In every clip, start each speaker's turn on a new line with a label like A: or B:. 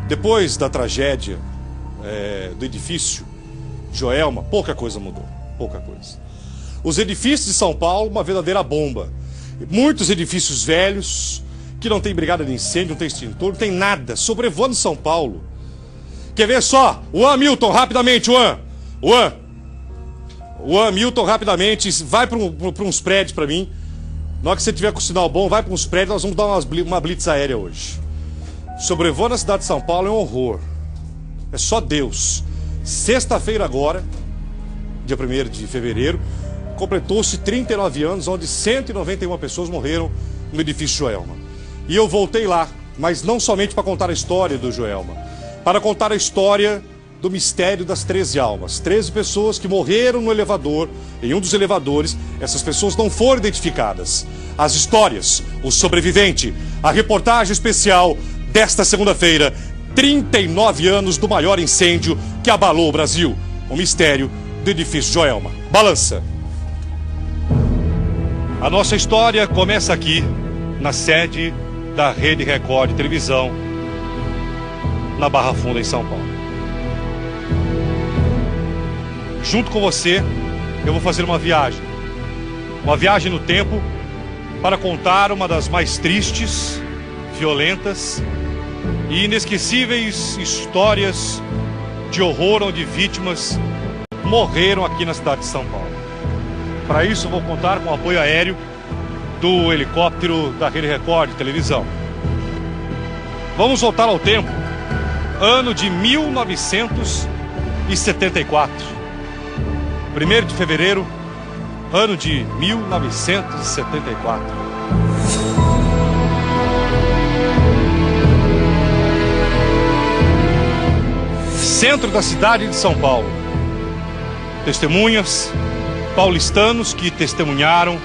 A: Depois da tragédia do edifício Joelma, pouca coisa mudou, pouca coisa. Os edifícios de São Paulo, uma verdadeira bomba. Muitos edifícios velhos, que não tem brigada de incêndio, não tem extintor, não tem nada, sobrevoando São Paulo. Quer ver só? Juan Milton, rapidamente, Juan, Milton, rapidamente, vai para uns prédios para mim. Na hora que você tiver com o sinal bom, vai para uns prédios, nós vamos dar uma blitz aérea hoje. Sobrevoando a cidade de São Paulo é um horror. É só Deus. Sexta-feira agora, dia 1º de fevereiro, completou-se 39 anos, onde 191 pessoas morreram no edifício Joelma. E eu voltei lá, mas não somente para contar a história do Joelma, para contar a história do mistério das 13 almas. 13 pessoas que morreram no elevador, em um dos elevadores. Essas pessoas não foram identificadas. As histórias, o sobrevivente, a reportagem especial desta segunda-feira, 39 anos do maior incêndio que abalou o Brasil. O mistério do edifício Joelma. Balança. A nossa história começa aqui, na sede da Rede Record de televisão, na Barra Funda, em São Paulo. Junto com você, eu vou fazer uma viagem no tempo, para contar uma das mais tristes, violentas e inesquecíveis histórias de horror onde vítimas morreram aqui na cidade de São Paulo. Para isso, vou contar com o apoio aéreo do helicóptero da Rede Record de televisão. Vamos voltar ao tempo, ano de 1974. 1º de fevereiro, ano de 1974. Centro da cidade de São Paulo. Testemunhas, paulistanos que testemunharam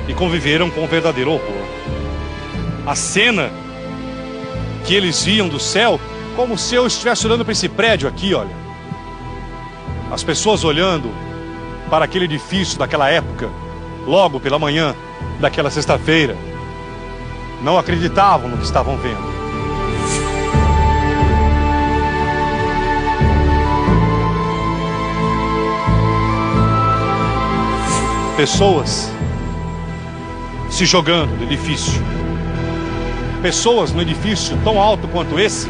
A: e conviveram com um verdadeiro horror. A cena que eles viam do céu, como se eu estivesse olhando para esse prédio aqui, olha. As pessoas olhando para aquele edifício daquela época, logo pela manhã daquela sexta-feira, não acreditavam no que estavam vendo. Pessoas se jogando do edifício. Pessoas no edifício tão alto quanto esse,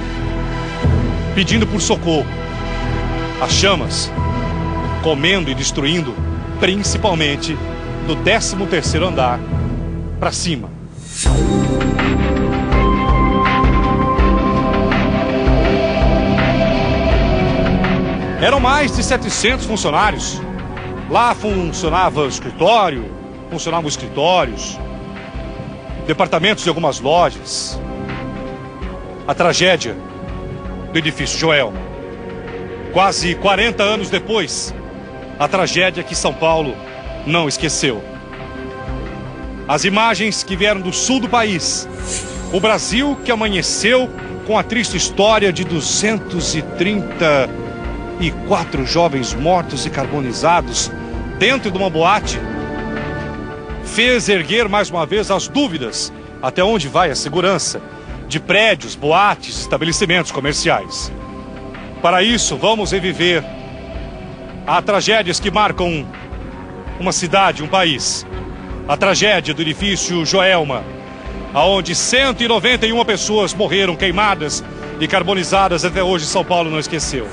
A: pedindo por socorro. As chamas comendo e destruindo, principalmente do 13º andar para cima. Eram mais de 700 funcionários. Lá funcionavam escritórios, departamentos de algumas lojas. A tragédia do edifício Joelma. Quase 40 anos depois, a tragédia que São Paulo não esqueceu. As imagens que vieram do sul do país. O Brasil que amanheceu com a triste história de 234 jovens mortos e carbonizados dentro de uma boate, fez erguer mais uma vez as dúvidas até onde vai a segurança de prédios, boates, estabelecimentos comerciais. Para isso, vamos reviver as tragédias que marcam uma cidade, um país. A tragédia do edifício Joelma, onde 191 pessoas morreram queimadas e carbonizadas. Até hoje São Paulo não esqueceu.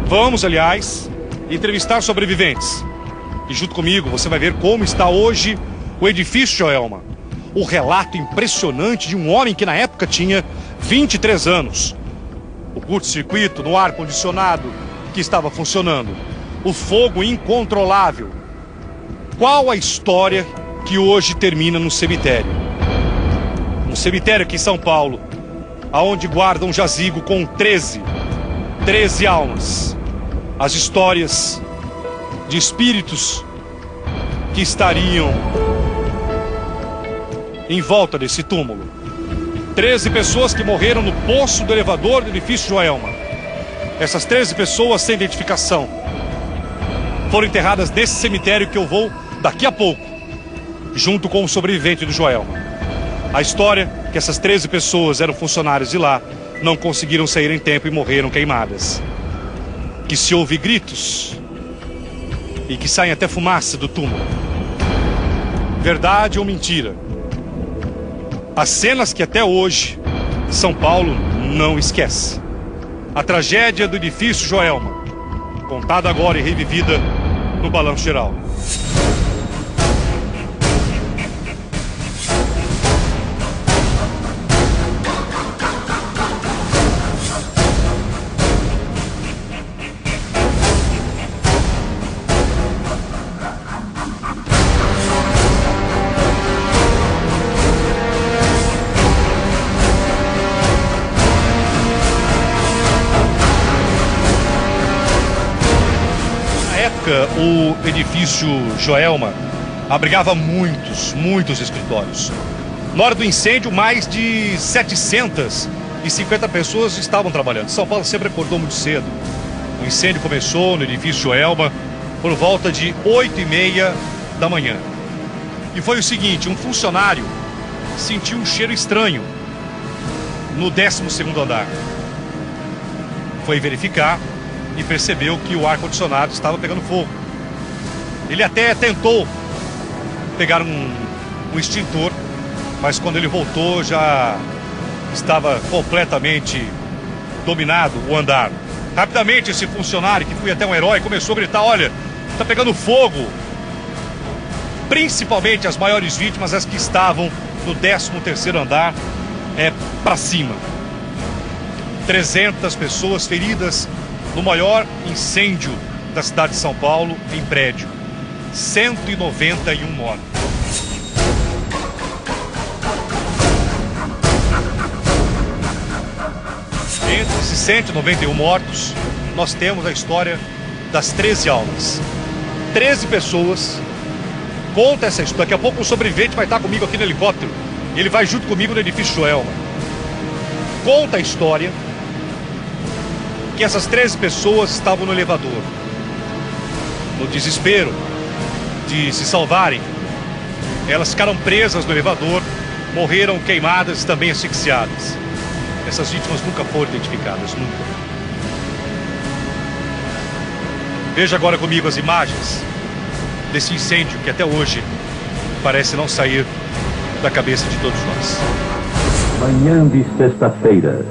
A: Vamos, aliás, entrevistar sobreviventes. E junto comigo você vai ver como está hoje o edifício Joelma. O relato impressionante de um homem que na época tinha 23 anos. O curto-circuito no ar-condicionado que estava funcionando. O fogo incontrolável. Qual a história que hoje termina no cemitério? Um cemitério aqui em São Paulo, aonde guardam um jazigo com 13 almas. As histórias de espíritos que estariam em volta desse túmulo. 13 pessoas que morreram no poço do elevador do edifício Joelma. Essas 13 pessoas sem identificação. foram enterradas nesse cemitério que eu vou daqui a pouco, junto com o sobrevivente do Joelma. A história é que essas 13 pessoas eram funcionários de lá, não conseguiram sair em tempo e morreram queimadas. Que se ouve gritos e que saem até fumaça do túmulo. Verdade ou mentira? As cenas que até hoje São Paulo não esquece. A tragédia do edifício Joelma, contada agora e revivida no Balanço Geral. O edifício Joelma abrigava muitos escritórios. Na hora do incêndio, mais de 750 pessoas estavam trabalhando. São Paulo sempre acordou muito cedo. O incêndio começou no edifício Joelma por volta de 8h30 da manhã. E foi o seguinte, um funcionário sentiu um cheiro estranho no 12º andar. Foi verificar e percebeu que o ar-condicionado estava pegando fogo. Ele até tentou pegar um extintor, mas quando ele voltou já estava completamente dominado o andar. Rapidamente esse funcionário, que foi até um herói, começou a gritar: olha, está pegando fogo. Principalmente as maiores vítimas, as que estavam no 13º andar, para cima. 300 pessoas feridas no maior incêndio da cidade de São Paulo em prédio. 191 mortos. Entre esses 191 mortos, nós temos a história das 13 almas. 13 pessoas. Conta essa história. Daqui a pouco o sobrevivente vai estar comigo aqui no helicóptero. Ele vai junto comigo no edifício Joelma. Conta a história que essas 13 pessoas estavam no elevador. No desespero de se salvarem, elas ficaram presas no elevador, morreram queimadas, também asfixiadas. Essas vítimas nunca foram identificadas, nunca. Veja agora comigo as imagens desse incêndio que até hoje parece não sair da cabeça de todos nós.
B: Manhã de sexta-feira,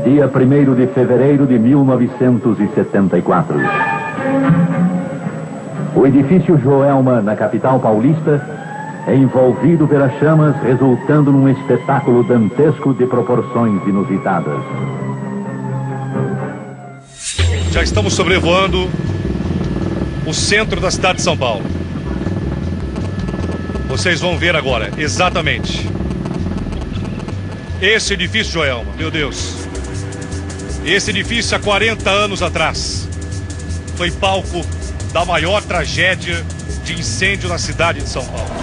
B: dia 1º de fevereiro de 1974. O edifício Joelma, na capital paulista, é envolvido pelas chamas, resultando num espetáculo dantesco de proporções inusitadas.
A: Já estamos sobrevoando o centro da cidade de São Paulo. Vocês vão ver agora, exatamente. Esse edifício Joelma, meu Deus. Esse edifício, há 40 anos atrás, foi palco da maior tragédia de incêndio na cidade de São Paulo.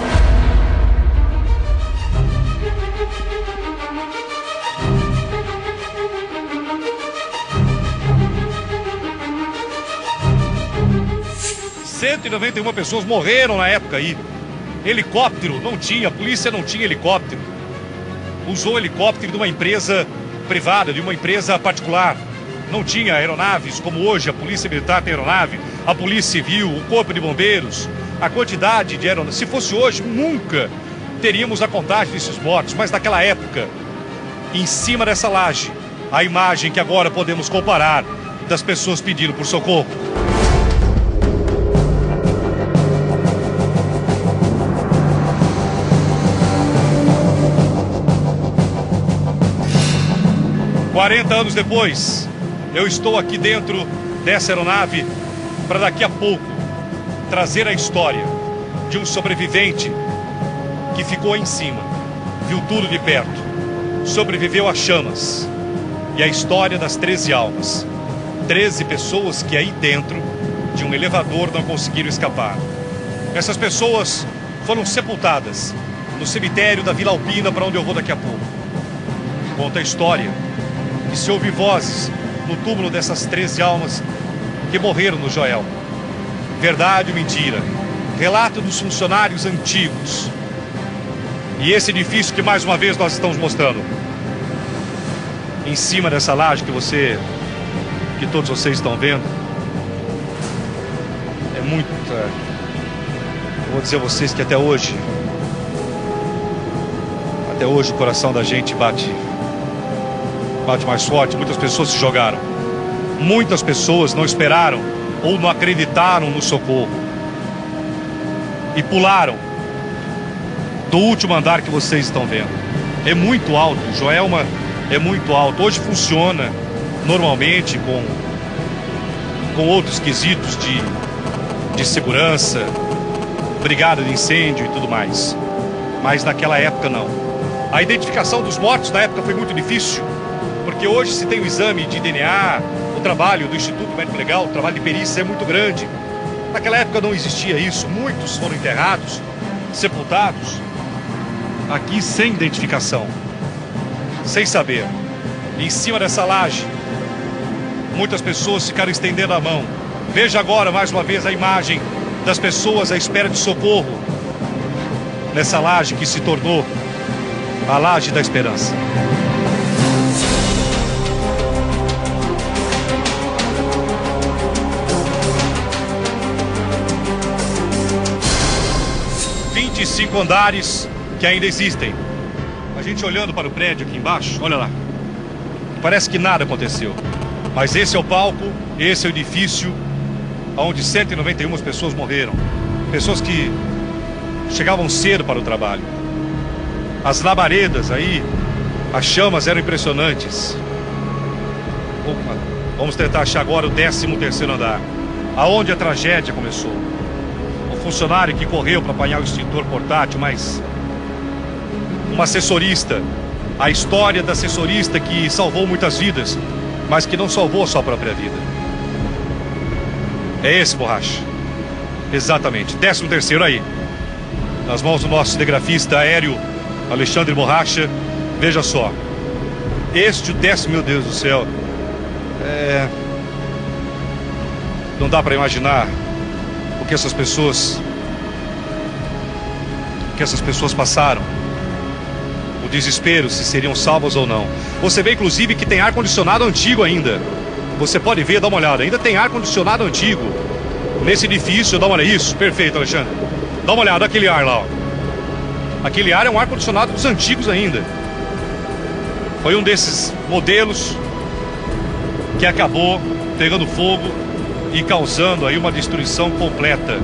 A: ...191 pessoas morreram na época aí. Helicóptero não tinha, a polícia não tinha helicóptero. Usou helicóptero de uma empresa privada, de uma empresa particular. Não tinha aeronaves, como hoje a Polícia Militar tem aeronave, a Polícia Civil, o Corpo de Bombeiros. A quantidade de aeronaves, se fosse hoje, nunca teríamos a contagem desses mortos. Mas naquela época, em cima dessa laje, a imagem que agora podemos comparar das pessoas pedindo por socorro. ...40 anos depois, eu estou aqui dentro dessa aeronave para daqui a pouco trazer a história de um sobrevivente que ficou em cima, viu tudo de perto, sobreviveu às chamas, e a história das 13 almas. 13 pessoas que aí dentro de um elevador não conseguiram escapar. Essas pessoas foram sepultadas no cemitério da Vila Alpina, para onde eu vou daqui a pouco. Conta a história que se ouve vozes no túmulo dessas 13 almas que morreram no Joelma. verdade ou mentira. Relato dos funcionários antigos. E esse edifício que mais uma vez nós estamos mostrando. Em cima dessa laje que todos vocês estão vendo. É muito... Eu vou dizer a vocês que até hoje o coração da gente bate mais forte. Muitas pessoas se jogaram. Muitas pessoas não esperaram ou não acreditaram no socorro e pularam do último andar que vocês estão vendo. É muito alto, Joelma, é muito alto. Hoje funciona normalmente com outros quesitos de segurança, brigada de incêndio e tudo mais. Mas naquela época não. A identificação dos mortos na época foi muito difícil, porque hoje se tem o exame de DNA, o trabalho do Instituto Médico Legal, o trabalho de perícia é muito grande. Naquela época não existia isso. Muitos foram enterrados, sepultados aqui sem identificação, sem saber. Em cima dessa laje, muitas pessoas ficaram estendendo a mão. Veja agora mais uma vez a imagem das pessoas à espera de socorro nessa laje que se tornou a laje da esperança. Cinco andares que ainda existem. A gente olhando para o prédio aqui embaixo, olha lá. Parece que nada aconteceu. Mas esse é o palco, esse é o edifício onde 191 pessoas morreram. Pessoas que chegavam cedo para o trabalho. As labaredas aí, as chamas eram impressionantes. Opa, vamos tentar achar agora o 13º andar, aonde a tragédia começou. Funcionário que correu para apanhar o extintor portátil, mas uma assessorista, a história da assessorista que salvou muitas vidas, mas que não salvou a sua própria vida. É esse, Borracha. Exatamente, 13º aí, nas mãos do nosso cinegrafista aéreo Alexandre Borracha. Veja só, este o 10º, meu Deus do céu, não dá para imaginar que essas pessoas passaram, o desespero, se seriam salvos ou não. Você vê inclusive que tem ar-condicionado antigo ainda. Você pode ver, dá uma olhada, ainda tem ar-condicionado antigo nesse edifício. Dá uma olhada, isso, perfeito, Alexandre. Dá uma olhada, aquele ar lá, ó. Aquele ar é um ar-condicionado dos antigos ainda. Foi um desses modelos que acabou pegando fogo e causando aí uma destruição completa.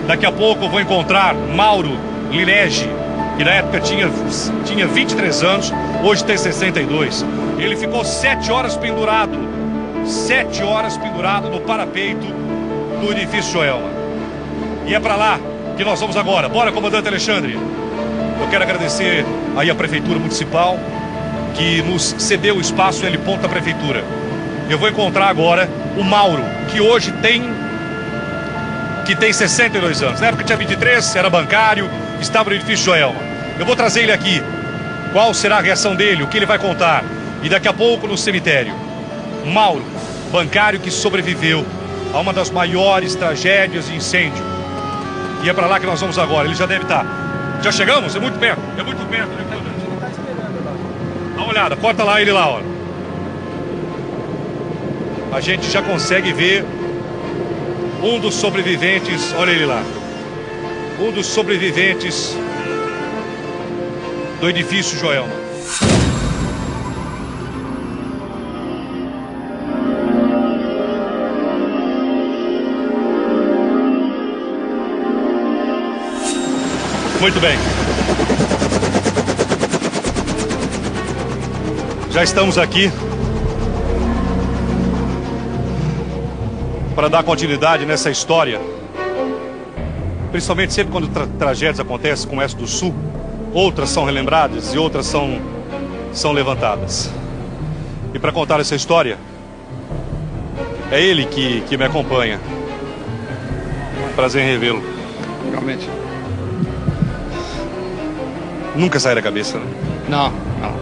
A: Daqui a pouco eu vou encontrar Mauro Lilege, que na época tinha 23 anos, hoje tem 62. Ele ficou 7 horas pendurado no parapeito do edifício Joelma. E é para lá que nós vamos agora. Bora, comandante Alexandre. Eu quero agradecer aí a Prefeitura Municipal que nos cedeu o espaço L ponto da Prefeitura. Eu vou encontrar agora o Mauro, que hoje tem 62 anos. Na época tinha 23, era bancário, estava no edifício Joelma. Eu vou trazer ele aqui. Qual será a reação dele, o que ele vai contar. E daqui a pouco no cemitério. Mauro, bancário que sobreviveu a uma das maiores tragédias de incêndio. E é para lá que nós vamos agora, ele já deve estar. Já chegamos? É muito perto, né? Dá uma olhada, corta lá ele lá, ó. A gente já consegue ver um dos sobreviventes, olha ele lá. Um dos sobreviventes do edifício Joelma. Muito bem. Já estamos aqui para dar continuidade nessa história. Principalmente sempre quando tragédias acontecem como essa do Sul, outras são relembradas e outras são levantadas. E para contar essa história, é ele que me acompanha. Prazer em revê-lo.
C: Realmente.
A: Nunca sai da cabeça, né?
C: Não,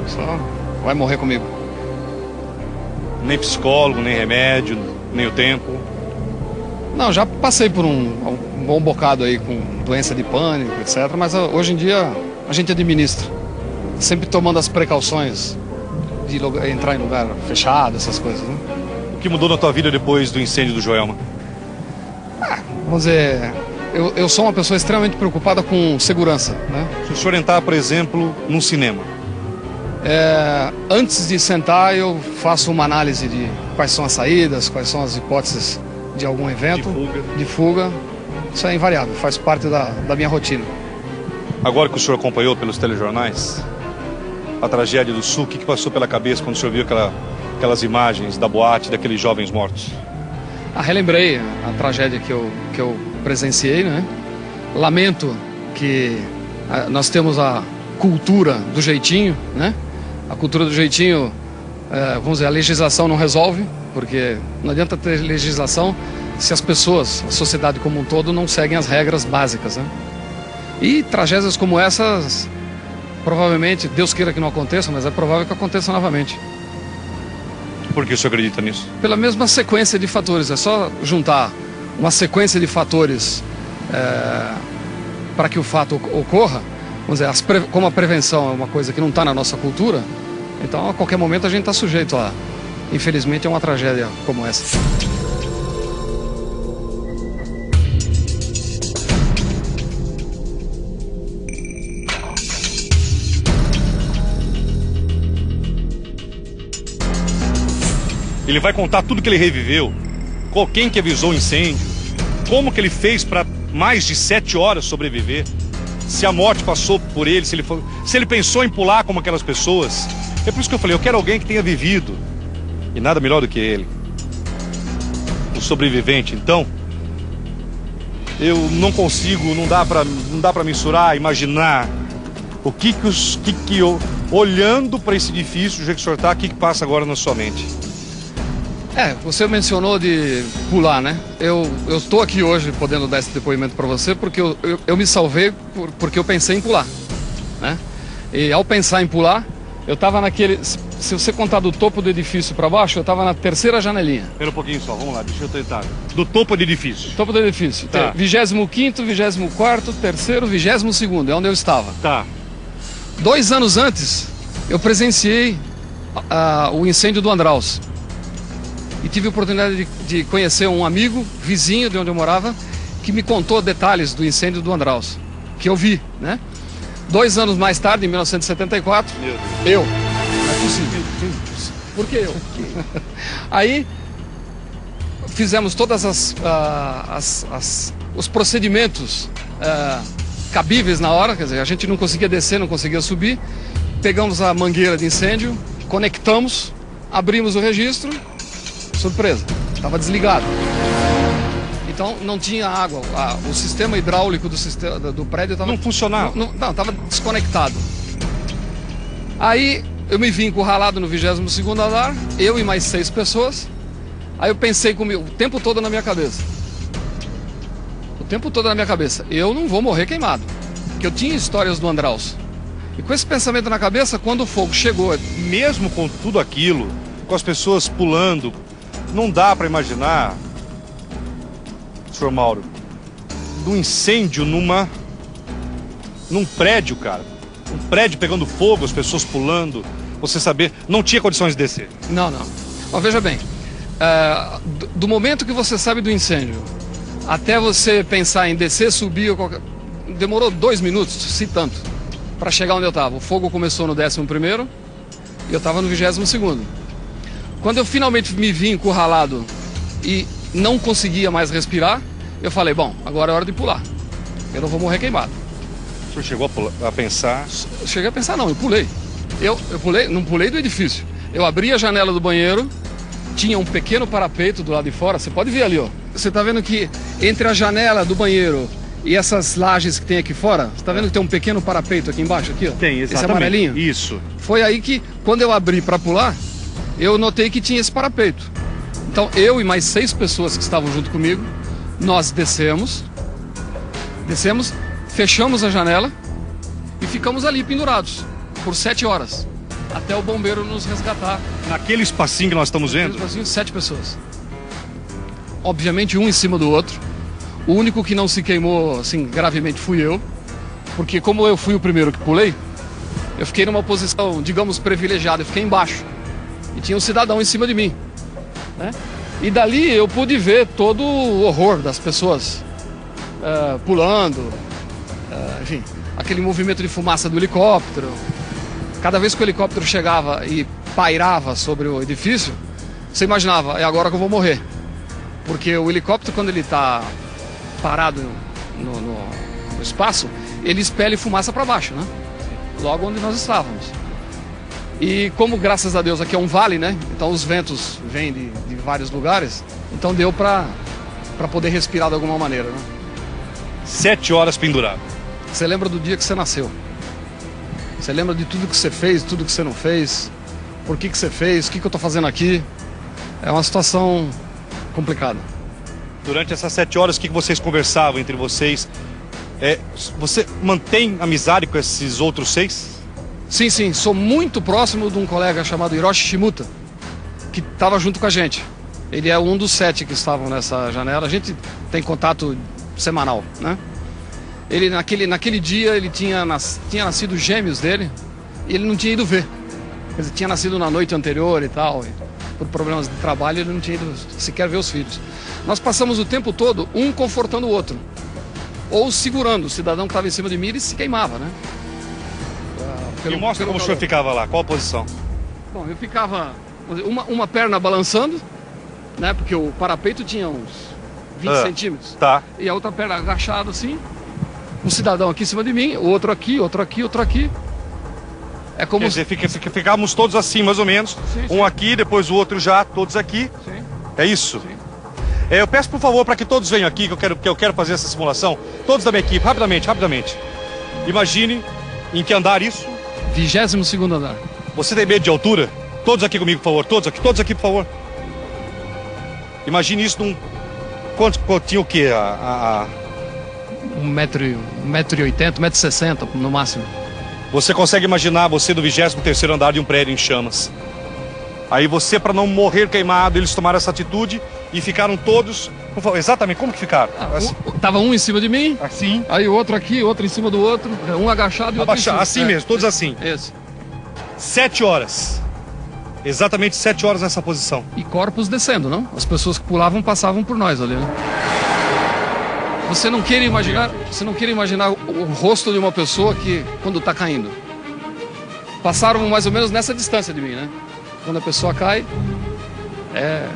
C: só vai morrer comigo.
A: Nem psicólogo, nem remédio, nem o tempo.
C: Não, já passei por um bom bocado aí com doença de pânico, etc. Mas hoje em dia a gente administra, sempre tomando as precauções de entrar em lugar fechado, essas coisas, né?
A: O que mudou na tua vida depois do incêndio do Joelma?
C: Vamos dizer, eu sou uma pessoa extremamente preocupada com segurança, né?
A: Se o senhor entrar, por exemplo, num cinema,
C: Antes de sentar, eu faço uma análise de quais são as saídas, quais são as hipóteses de algum evento, de fuga. Isso é invariável, faz parte da minha rotina.
A: agora que o senhor acompanhou pelos telejornais a tragédia do Sul, o que passou pela cabeça quando o senhor viu aquelas imagens da boate, daqueles jovens mortos?
C: Relembrei a tragédia que eu presenciei, né? Lamento que nós temos a cultura do jeitinho, né? A cultura do jeitinho, vamos dizer, a legislação não resolve, porque não adianta ter legislação se as pessoas, a sociedade como um todo, não seguem as regras básicas, né? E tragédias como essas, provavelmente, Deus queira que não aconteça, mas é provável que aconteça novamente.
A: Por que o senhor acredita nisso?
C: Pela mesma sequência de fatores, é só juntar uma sequência de fatores para que o fato ocorra. Vamos dizer, como a prevenção é uma coisa que não está na nossa cultura, então a qualquer momento a gente está sujeito a, infelizmente, a uma tragédia como essa.
A: Ele vai contar tudo que ele reviveu, quem que avisou o incêndio, como que ele fez para mais de 7 horas sobreviver, se a morte passou por ele, se ele pensou em pular como aquelas pessoas. É por isso que eu falei, eu quero alguém que tenha vivido, e nada melhor do que ele, o sobrevivente. Então, eu não consigo, não dá para mensurar, imaginar o que olhando para esse edifício, do jeito que o senhor está, o que passa agora na sua mente.
C: Você mencionou de pular, né? Eu estou aqui hoje podendo dar esse depoimento para você porque eu me salvei porque eu pensei em pular, né? E ao pensar em pular, eu estava naquele... Se você contar do topo do edifício para baixo, eu estava na terceira janelinha.
A: Espera um pouquinho só, vamos lá, deixa eu tentar. Do topo do edifício.
C: Topo do edifício. Tá. 25º, 24º, 3º, 22º, é onde eu estava.
A: Tá.
C: 2 anos antes, eu presenciei o incêndio do Andraus. E tive a oportunidade de conhecer um amigo, vizinho de onde eu morava, que me contou detalhes do incêndio do Andraus, que eu vi, né? 2 anos mais tarde, em 1974, eu. Não é possível. Por que eu? Aí, fizemos todas os procedimentos cabíveis na hora, quer dizer, a gente não conseguia descer, não conseguia subir, pegamos a mangueira de incêndio, conectamos, abrimos o registro. Surpresa, estava desligado. Então não tinha água. O sistema hidráulico do prédio estava...
A: Não funcionava?
C: Não, estava desconectado. Aí eu me vi encurralado no 22º andar, eu e mais 6 pessoas. Aí eu pensei comigo, o tempo todo na minha cabeça. O tempo todo na minha cabeça. Eu não vou morrer queimado. Porque eu tinha histórias do Andraus. E com esse pensamento na cabeça, quando o fogo chegou...
A: Mesmo com tudo aquilo, com as pessoas pulando... Não dá para imaginar, senhor Mauro, um incêndio num prédio, cara. Um prédio pegando fogo, as pessoas pulando, você saber, não tinha condições de descer.
C: Não. Mas veja bem, do momento que você sabe do incêndio, até você pensar em descer, subir, demorou 2 minutos, se tanto, para chegar onde eu estava. O fogo começou no 11º e eu estava no 22º. Quando eu finalmente me vi encurralado e não conseguia mais respirar, eu falei, bom, agora é hora de pular. Eu não vou morrer queimado.
A: O senhor chegou a pensar?
C: Cheguei a pensar, não, eu pulei. Eu pulei, não pulei do edifício. Eu abri a janela do banheiro, tinha um pequeno parapeito do lado de fora, você pode ver ali, ó. Você tá vendo que entre a janela do banheiro e essas lajes que tem aqui fora, você tá vendo que tem um pequeno parapeito aqui embaixo, aqui, ó?
A: Tem, exatamente.
C: Esse amarelinho?
A: Isso.
C: Foi aí que, quando eu abri para pular, eu notei que tinha esse parapeito. Então, eu e mais 6 pessoas que estavam junto comigo, nós descemos, fechamos a janela e ficamos ali pendurados por 7 horas, até o bombeiro nos resgatar.
A: Naquele espacinho que nós estamos vendo?
C: Naquele espacinho, 7 pessoas. obviamente um em cima do outro. O único que não se queimou assim gravemente fui eu, porque como eu fui o primeiro que pulei, eu fiquei numa posição, digamos, privilegiada, eu fiquei embaixo e tinha um cidadão em cima de mim, né? E dali eu pude ver todo o horror das pessoas pulando, enfim, aquele movimento de fumaça do helicóptero. Cada vez que o helicóptero chegava e pairava sobre o edifício, você imaginava, é agora que eu vou morrer. Porque o helicóptero, quando ele está parado no espaço, ele expele fumaça para baixo, né? Logo onde nós estávamos. E como, graças a Deus, aqui é um vale, né? Então os ventos vêm de vários lugares, então deu para poder respirar de alguma maneira, né?
A: 7 horas pendurado.
C: Você lembra do dia que você nasceu. Você lembra de tudo que você fez, tudo que você não fez, por que você fez, o que eu estou fazendo aqui. É uma situação complicada.
A: Durante essas 7 horas, o que vocês conversavam entre vocês? Você mantém amizade com esses outros 6?
C: Sim, sim. Sou muito próximo de um colega chamado Hiroshi Shimuta, que estava junto com a gente. Ele é um dos 7 que estavam nessa janela. A gente tem contato semanal, né? Ele, naquele dia, ele tinha nascido gêmeos dele e ele não tinha ido ver. Quer dizer, tinha nascido na noite anterior e tal. E por problemas de trabalho, ele não tinha ido sequer ver os filhos. Nós passamos o tempo todo, um confortando o outro. Ou segurando. O cidadão que estava em cima de mim, ele se queimava, né?
A: Me mostra como o senhor ficava lá, qual a posição?
C: Bom, eu ficava uma perna balançando, né? Porque o parapeito tinha uns 20 centímetros.
A: Tá.
C: E a outra perna agachada assim. Um cidadão aqui em cima de mim, outro aqui, outro aqui, outro aqui. É como...
A: Quer dizer, ficávamos todos assim, mais ou menos.
C: Sim,
A: um aqui, depois o outro já, todos aqui.
C: Sim.
A: É isso?
C: Sim.
A: Eu peço, por favor, para que todos venham aqui, que eu quero fazer essa simulação. Todos da minha equipe, rapidamente. Imagine em que andar isso.
C: 22º andar.
A: Você tem medo de altura? Todos aqui comigo, por favor. Todos aqui, por favor. Imagine isso num... Quanto tinha o quê?
C: 1,80 m, 1,60 m no máximo.
A: Você consegue imaginar você do 23º andar de um prédio em chamas. Aí você, para não morrer queimado, eles tomaram essa atitude e ficaram todos... Exatamente, como que ficaram?
C: Tava um em cima de mim,
A: Assim.
C: aí o outro aqui, outro em cima do outro, um agachado e outro em cima.
A: Assim mesmo, todos assim.
C: Esse.
A: 7 horas. Exatamente 7 horas nessa posição.
C: E corpos descendo, não? As pessoas que pulavam passavam por nós ali, né? Você não queira imaginar o rosto de uma pessoa que, quando está caindo. Passaram mais ou menos nessa distância de mim, né? Quando a pessoa cai, é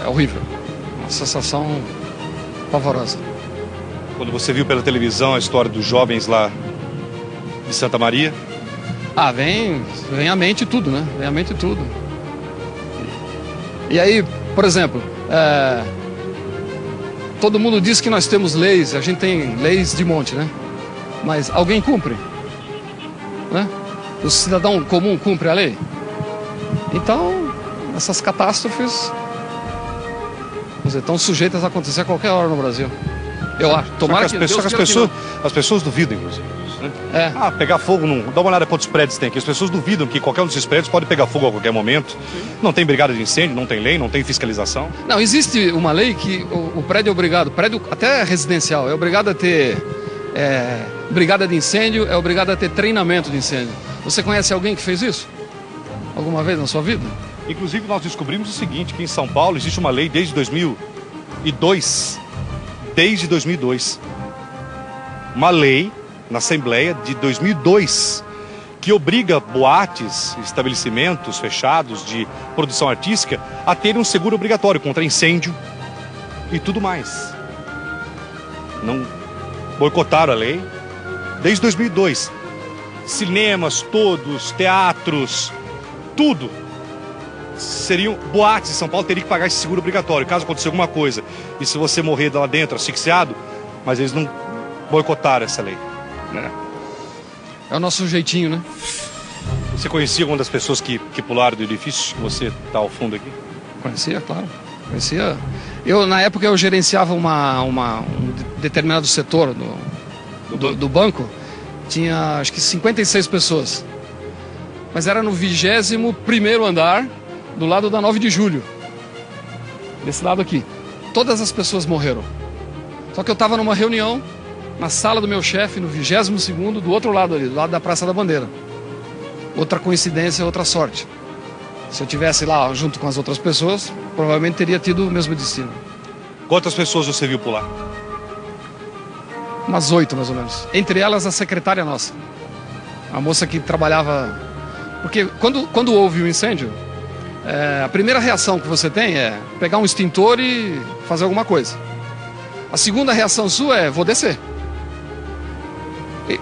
C: horrível. Uma sensação pavorosa.
A: Quando você viu pela televisão a história dos jovens lá de Santa Maria?
C: Ah, vem à mente tudo, né? Vem à mente tudo. E aí, por exemplo, todo mundo diz que nós temos leis, a gente tem leis de monte, né? Mas alguém cumpre? Né? O cidadão comum cumpre a lei? Então, essas catástrofes estão sujeitas a acontecer a qualquer hora no Brasil. Eu acho. Tomara que
A: as pessoas duvidam, inclusive. Né? Pegar fogo, dá uma olhada quantos prédios tem aqui. As pessoas duvidam que qualquer um desses prédios pode pegar fogo a qualquer momento. Sim. Não tem brigada de incêndio, não tem lei, não tem fiscalização.
C: Não, existe uma lei que o prédio é obrigado, prédio até residencial, é obrigado a ter brigada de incêndio, é obrigado a ter treinamento de incêndio. Você conhece alguém que fez isso? Alguma vez na sua vida?
A: Inclusive nós descobrimos o seguinte, que em São Paulo existe uma lei desde 2002. Desde 2002. Uma lei na Assembleia de 2002 que obriga boates, estabelecimentos fechados de produção artística a terem um seguro obrigatório contra incêndio e tudo mais. Não boicotaram a lei desde 2002. Cinemas todos, teatros, tudo seriam boates em São Paulo, teria que pagar esse seguro obrigatório caso aconteça alguma coisa. E se você morrer lá dentro asfixiado, mas eles não boicotaram essa lei.
C: É o nosso jeitinho, né?
A: Você conhecia alguma das pessoas que pularam do edifício que você está ao fundo aqui?
C: Conhecia, claro. Conhecia. Na época eu gerenciava um determinado setor do banco. Tinha acho que 56 pessoas. Mas era no 21º andar, do lado da 9 de julho. Desse lado aqui. todas as pessoas morreram. Só que eu estava numa reunião na sala do meu chefe, no 22º, do outro lado ali, do lado da Praça da Bandeira. Outra coincidência, outra sorte. Se eu tivesse lá junto com as outras pessoas, provavelmente teria tido o mesmo destino.
A: Quantas pessoas você viu pular?
C: Umas 8, mais ou menos. Entre elas, a secretária nossa. A moça que trabalhava... Porque quando houve o incêndio, a primeira reação que você tem é pegar um extintor e fazer alguma coisa. A segunda reação sua é, vou descer.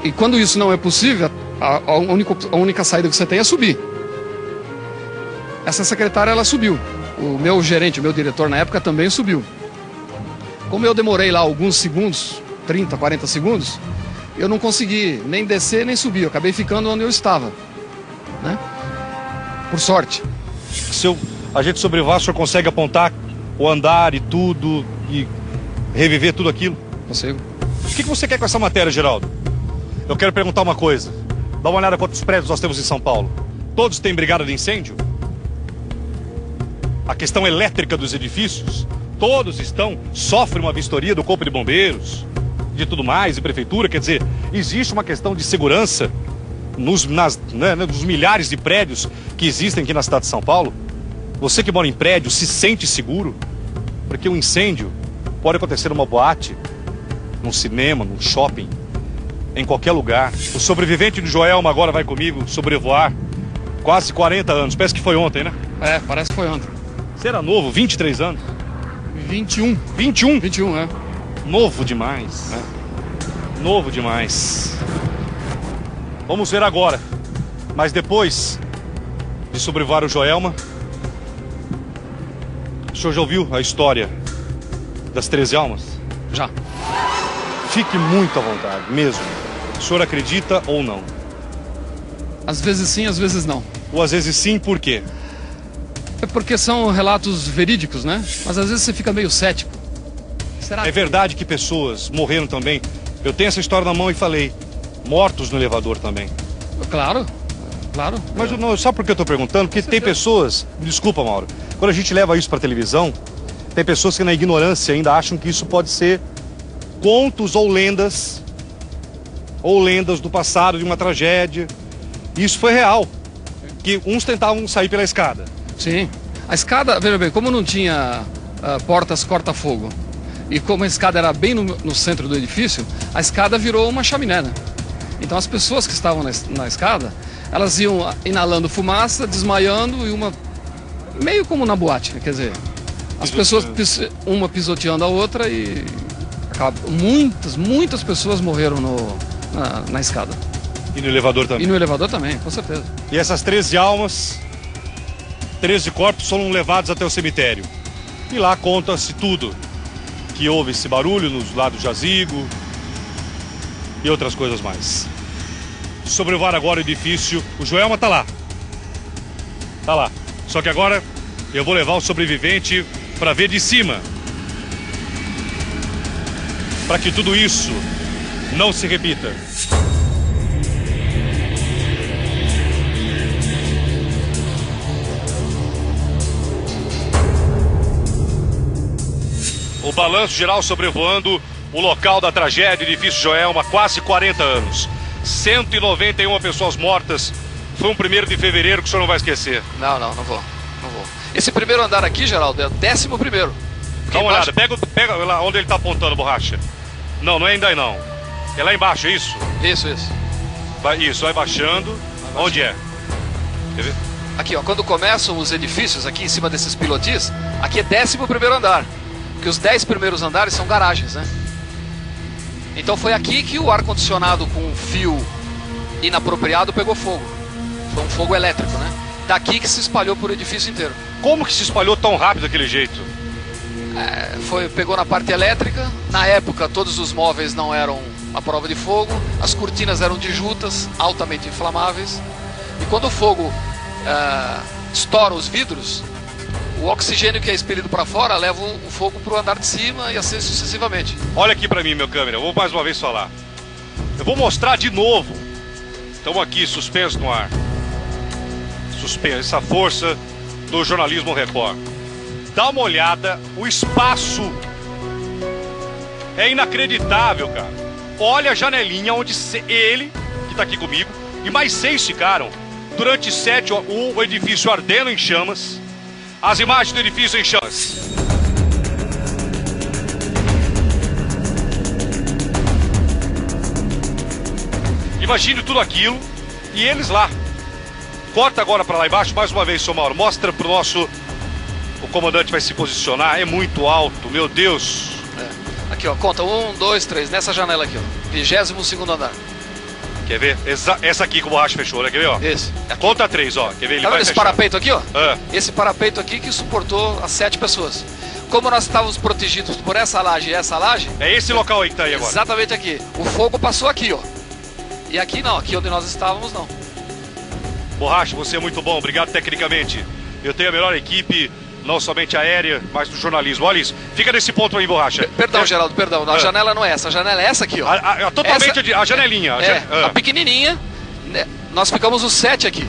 C: E quando isso não é possível, a única saída que você tem é subir. Essa secretária, ela subiu. O meu gerente, o meu diretor na época também subiu. Como eu demorei lá alguns segundos, 30, 40 segundos, eu não consegui nem descer nem subir. Eu acabei ficando onde eu estava, né? Por sorte.
A: Se a gente sobrevoar, o senhor consegue apontar o andar e tudo e reviver tudo aquilo?
C: Consigo.
A: O que você quer com essa matéria, Geraldo? Eu quero perguntar uma coisa. Dá uma olhada quantos prédios nós temos em São Paulo. Todos têm brigada de incêndio? A questão elétrica dos edifícios, todos sofrem uma vistoria do Corpo de Bombeiros, de tudo mais, e prefeitura. Quer dizer, existe uma questão de segurança nos milhares de prédios que existem aqui na cidade de São Paulo. Você que mora em prédio se sente seguro? Porque um incêndio pode acontecer numa boate, num cinema, num shopping, em qualquer lugar. O sobrevivente do Joelma agora vai comigo sobrevoar quase 40 anos. Parece que foi ontem, né?
C: É, parece que foi ontem.
A: Você era novo, 23 anos?
C: 21.
A: 21?
C: 21, é.
A: Novo demais. Novo demais. Vamos ver agora. Mas depois de sobrevoar o Joelma, o senhor já ouviu a história das 13 almas?
C: Já.
A: Fique muito à vontade, mesmo. O senhor acredita ou não?
C: Às vezes sim, às vezes não.
A: Ou às vezes sim, por quê?
C: É porque são relatos verídicos, né? Mas às vezes você fica meio cético. Será
A: É verdade que pessoas morreram também? Eu tenho essa história na mão e falei. Mortos no elevador também.
C: Claro, claro.
A: Mas não, sabe por que eu estou perguntando? Porque tem pessoas... Desculpa, Mauro. Quando a gente leva isso para televisão, tem pessoas que na ignorância ainda acham que isso pode ser contos ou lendas do passado, de uma tragédia. E isso foi real. Que uns tentavam sair pela escada.
C: Sim. A escada, veja bem, como não tinha portas corta-fogo e como a escada era bem no centro do edifício, a escada virou uma chaminé, né? Então as pessoas que estavam na escada, elas iam inalando fumaça, desmaiando e uma... Meio como na boate, quer dizer, as pessoas, uma pisoteando a outra e... Muitas pessoas morreram na escada.
A: E no elevador também.
C: E no elevador também, com certeza.
A: E essas 13 almas, 13 corpos foram levados até o cemitério. E lá conta-se tudo. Que houve esse barulho nos lados do jazigo e outras coisas mais. Sobrevoar agora o edifício. O Joelma tá lá. Tá lá. Só que agora eu vou levar o sobrevivente para ver de cima. Para que tudo isso não se repita. O balanço geral sobrevoando o local da tragédia, edifício Joelma, quase 40 anos. 191 pessoas mortas. Foi um 1º de fevereiro que o senhor não vai esquecer.
C: Não vou. Esse primeiro andar aqui, Geraldo, é o 11º.
A: Dá uma olhada, pega lá onde ele está apontando, borracha. Não é ainda aí não. É lá embaixo, é isso?
C: Isso.
A: Vai baixando. Onde é? Quer ver?
C: Aqui, ó, quando começam os edifícios, aqui em cima desses pilotis, aqui é 11º andar. Porque os 10 primeiros andares são garagens, né? Então foi aqui que o ar-condicionado com um fio inapropriado pegou fogo. Foi um fogo elétrico, né? Daqui que se espalhou por edifício inteiro.
A: Como que se espalhou tão rápido daquele jeito?
C: Pegou na parte elétrica. Na época, todos os móveis não eram à prova de fogo. As cortinas eram de jutas, altamente inflamáveis. E quando o fogo estoura os vidros, o oxigênio que é expelido para fora leva o fogo para o andar de cima e assim sucessivamente.
A: Olha aqui para mim, meu câmera. Eu vou mais uma vez falar. Eu vou mostrar de novo. Estamos aqui suspensos no ar. Suspenso. Essa força do jornalismo Record. Dá uma olhada, o espaço é inacreditável, cara. Olha a janelinha onde ele, que tá aqui comigo, e mais 6 ficaram. Durante 7, o edifício ardendo em chamas. As imagens do edifício em chamas. Imagine tudo aquilo e eles lá. Corta agora para lá embaixo, mais uma vez, seu Mauro. Mostra pro nosso... O comandante vai se posicionar, é muito alto, meu Deus.
C: É. Aqui, ó, conta, 1, 2, 3, nessa janela aqui, ó. 22º andar.
A: Quer ver? Essa aqui que o borracha fechou, né? Quer ver, ó?
C: Esse.
A: Conta 3, ó. Quer ver? Ele
C: tá
A: vai
C: vendo esse
A: fechar.
C: parapeito aqui, ó?
A: Ah.
C: Esse parapeito aqui que suportou as 7 pessoas. Como nós estávamos protegidos por essa laje e essa laje...
A: É esse local aí que tá aí agora.
C: Exatamente aqui. O fogo passou aqui, ó. E aqui não, aqui onde nós estávamos não.
A: Borracha, você é muito bom, obrigado tecnicamente. Eu tenho a melhor equipe, não somente aérea, mas do jornalismo. Olha isso, fica nesse ponto aí, Borracha.
C: Perdão, Geraldo, perdão. A janela não é essa, a janela é essa aqui, ó.
A: Totalmente a janelinha.
C: A pequenininha, né? Nós ficamos os 7 aqui.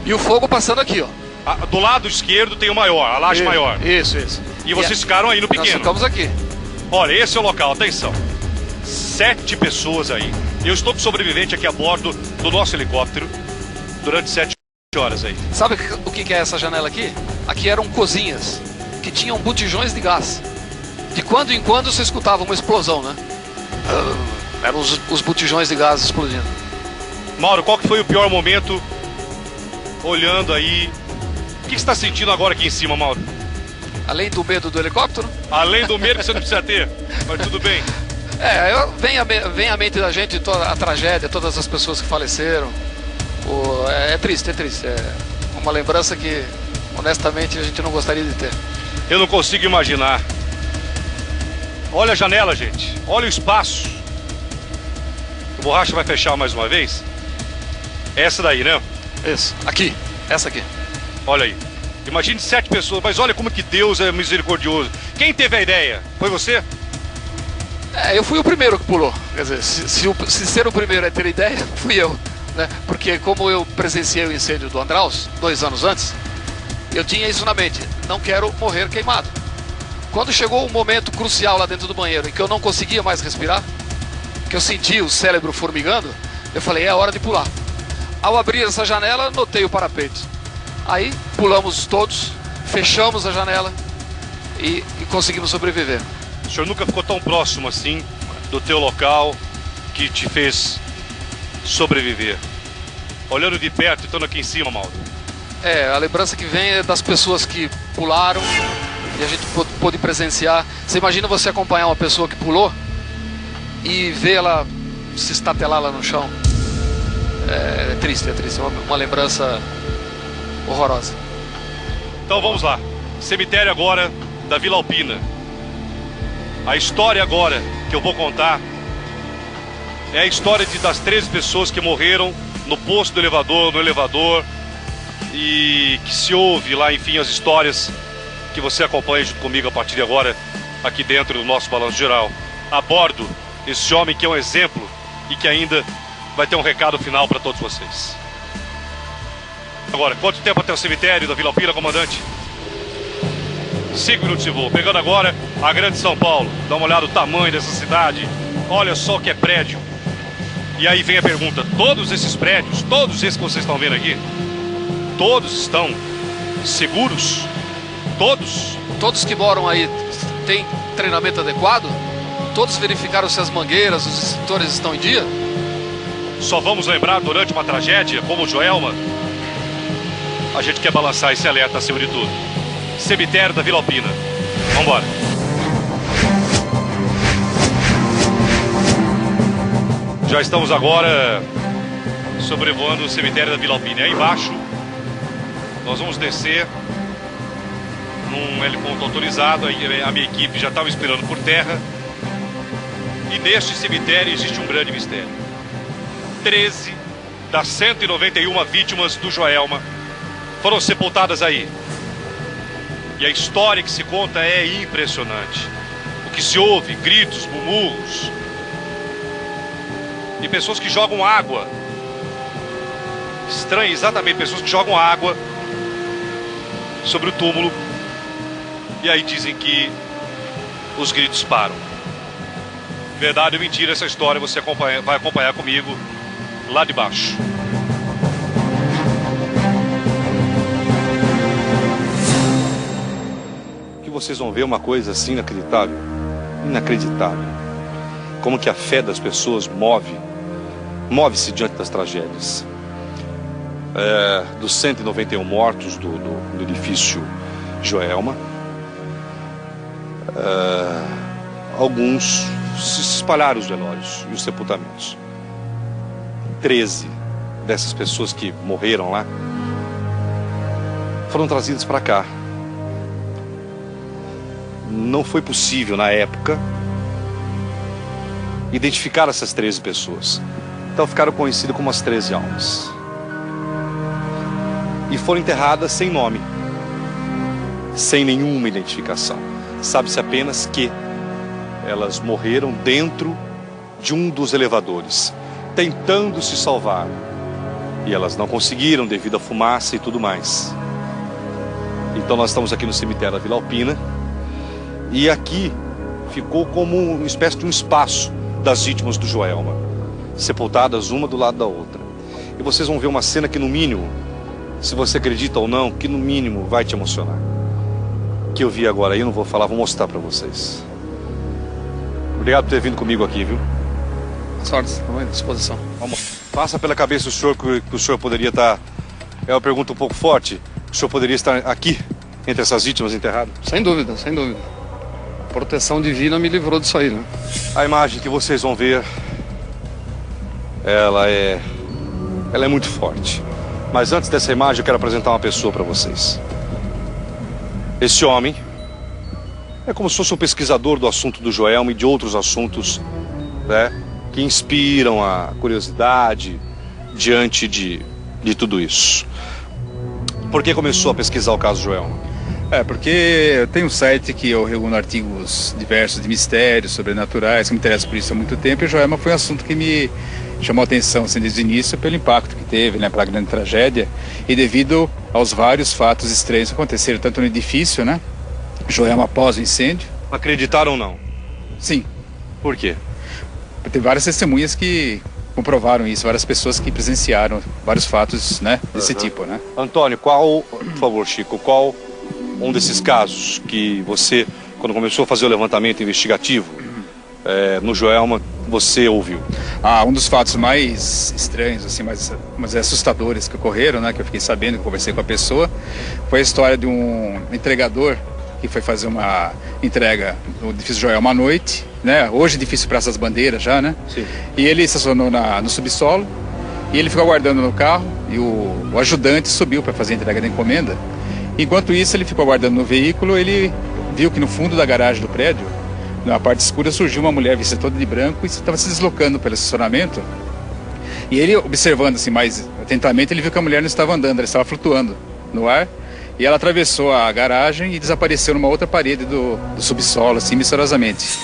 C: E o fogo passando aqui, ó.
A: Do lado esquerdo tem o maior, a laje maior.
C: Isso.
A: E vocês ficaram aí no pequeno.
C: Nós ficamos aqui.
A: Olha, esse é o local, atenção. 7 pessoas aí. Eu estou com sobrevivente aqui a bordo do nosso helicóptero durante 7 horas aí.
C: Sabe o que é essa janela aqui? Aqui eram cozinhas que tinham botijões de gás. De quando em quando você escutava uma explosão, né? Eram os botijões de gás explodindo.
A: Mauro, qual que foi o pior momento olhando aí? O que você está sentindo agora aqui em cima, Mauro?
C: Além do medo do helicóptero?
A: Além do medo que você não precisa ter, mas tudo bem.
C: Vem à mente da gente toda a tragédia, todas as pessoas que faleceram. É triste. É uma lembrança que, honestamente, a gente não gostaria de ter.
A: Eu não consigo imaginar. Olha a janela, gente. Olha o espaço. O Borracha vai fechar mais uma vez. Essa daí, né?
C: Isso. Aqui. Essa aqui.
A: Olha aí. Imagine 7 pessoas. Mas olha como que Deus é misericordioso. Quem teve a ideia? Foi você?
C: Eu fui o primeiro que pulou. Quer dizer, se ser o primeiro é ter ideia, fui eu. Né? Porque como eu presenciei o incêndio do Andraus 2 anos antes, eu tinha isso na mente. Não quero morrer queimado. Quando chegou um momento crucial lá dentro do banheiro, em que eu não conseguia mais respirar, que eu senti o cérebro formigando, eu falei, é hora de pular. Ao abrir essa janela, notei o parapeito. Aí pulamos todos, fechamos a janela e conseguimos sobreviver.
A: O senhor nunca ficou tão próximo assim do teu local que te fez sobreviver. Olhando de perto, estando aqui em cima, Mauro.
C: A lembrança que vem é das pessoas que pularam e a gente pôde presenciar. Você imagina você acompanhar uma pessoa que pulou e ver ela se estatelar lá no chão. É triste. É uma lembrança horrorosa.
A: Então vamos lá. Cemitério agora da Vila Alpina. A história agora que eu vou contar é a história das 13 pessoas que morreram no posto do elevador, no elevador, e que se ouve lá, enfim, as histórias que você acompanha junto comigo a partir de agora, aqui dentro do nosso Balanço Geral. A bordo, esse homem que é um exemplo e que ainda vai ter um recado final para todos vocês. Agora, quanto tempo até o cemitério da Vila Alpina, comandante? 5 minutos de voo. Pegando agora a Grande São Paulo. Dá uma olhada no tamanho dessa cidade. Olha só que é prédio. E aí vem a pergunta, todos esses prédios, todos esses que vocês estão vendo aqui, todos estão seguros? Todos?
C: Todos que moram aí têm treinamento adequado? Todos verificaram se as mangueiras, os extintores estão em dia?
A: Só vamos lembrar durante uma tragédia como o Joelma, a gente quer balançar esse alerta acima de tudo. Cemitério da Vila Alpina. Vamos embora. Já estamos agora sobrevoando o cemitério da Vila Alpina. Aí embaixo, nós vamos descer num heliponto autorizado. A minha equipe já estava esperando por terra. E neste cemitério existe um grande mistério. 13 das 191 vítimas do Joelma foram sepultadas aí. E a história que se conta é impressionante. O que se ouve, gritos, murmúrios. E pessoas que jogam água. Estranho, exatamente, pessoas que jogam água sobre o túmulo. E aí dizem que os gritos param. Verdade ou mentira, essa história você vai acompanhar comigo lá de baixo. Que vocês vão ver uma coisa assim inacreditável. Inacreditável. Como que a fé das pessoas move-se diante das tragédias. Dos 191 mortos do edifício Joelma, alguns se espalharam os velórios e os sepultamentos. 13 dessas pessoas que morreram lá foram trazidas para cá. Não foi possível na época identificar essas 13 pessoas. Então ficaram conhecidas como as 13 almas. E foram enterradas sem nome, sem nenhuma identificação. Sabe-se apenas que elas morreram dentro de um dos elevadores, tentando se salvar. E elas não conseguiram devido à fumaça e tudo mais. Então nós estamos aqui no cemitério da Vila Alpina. E aqui ficou como uma espécie de um espaço das vítimas do Joelma, sepultadas uma do lado da outra. E vocês vão ver uma cena que no mínimo, se você acredita ou não, que no mínimo vai te emocionar. Que eu vi agora aí, eu não vou falar, vou mostrar pra vocês. Obrigado por ter vindo comigo aqui, viu?
C: Sorte, estamos à disposição.
A: Passa pela cabeça do senhor que o senhor poderia estar... É uma pergunta um pouco forte. O senhor poderia estar aqui, entre essas vítimas enterradas?
C: Sem dúvida, sem dúvida. A proteção divina me livrou disso aí, né?
A: A imagem que vocês vão ver, ela é muito forte. Mas antes dessa imagem, eu quero apresentar uma pessoa para vocês. Esse homem é como se fosse um pesquisador do assunto do Joelma e de outros assuntos, né, que inspiram a curiosidade diante de tudo isso. Por que começou a pesquisar o caso Joelma?
D: Porque eu tenho um site que eu reúno artigos diversos de mistérios, sobrenaturais, que me interesso por isso há muito tempo, e o Joelma foi um assunto que me chamou a atenção assim, desde o início pelo impacto que teve, né, pela grande tragédia, e devido aos vários fatos estranhos que aconteceram, tanto no edifício, né, Joelma após o incêndio.
A: Acreditaram ou não?
D: Sim.
A: Por quê?
D: Tem várias testemunhas que comprovaram isso, várias pessoas que presenciaram vários fatos, né, desse tipo, né.
A: Antônio, por favor, Chico, qual um desses casos que você, quando começou a fazer o levantamento investigativo no Joelma, você ouviu?
D: Um dos fatos mais estranhos, assim, mais assustadores que ocorreram, né, que eu fiquei sabendo, que conversei com a pessoa, foi a história de um entregador que foi fazer uma entrega no edifício Joelma à noite, né, hoje edifício Praça das Bandeiras já, né? Sim. E ele estacionou no subsolo e ele ficou aguardando no carro e o ajudante subiu para fazer a entrega da encomenda. Enquanto isso, ele ficou aguardando no veículo, ele viu que no fundo da garagem do prédio, na parte escura, surgiu uma mulher vestida toda de branco e estava se deslocando pelo estacionamento. E ele, observando assim mais atentamente, ele viu que a mulher não estava andando, ela estava flutuando no ar. E ela atravessou a garagem e desapareceu numa outra parede do subsolo, assim, misteriosamente.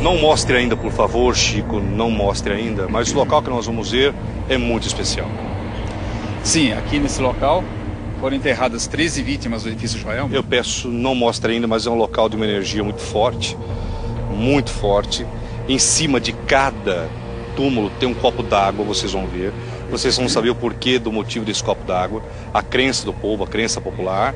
A: Não mostre ainda, por favor, Chico, não mostre ainda, mas o local que nós vamos ver é muito especial.
D: Sim, aqui nesse local foram enterradas 13 vítimas do edifício Joelma.
A: Eu peço, não mostre ainda, mas é um local de uma energia muito forte. Muito forte. Em cima de cada túmulo tem um copo d'água, vocês vão ver. Vocês vão saber o porquê do motivo desse copo d'água, a crença do povo, a crença popular.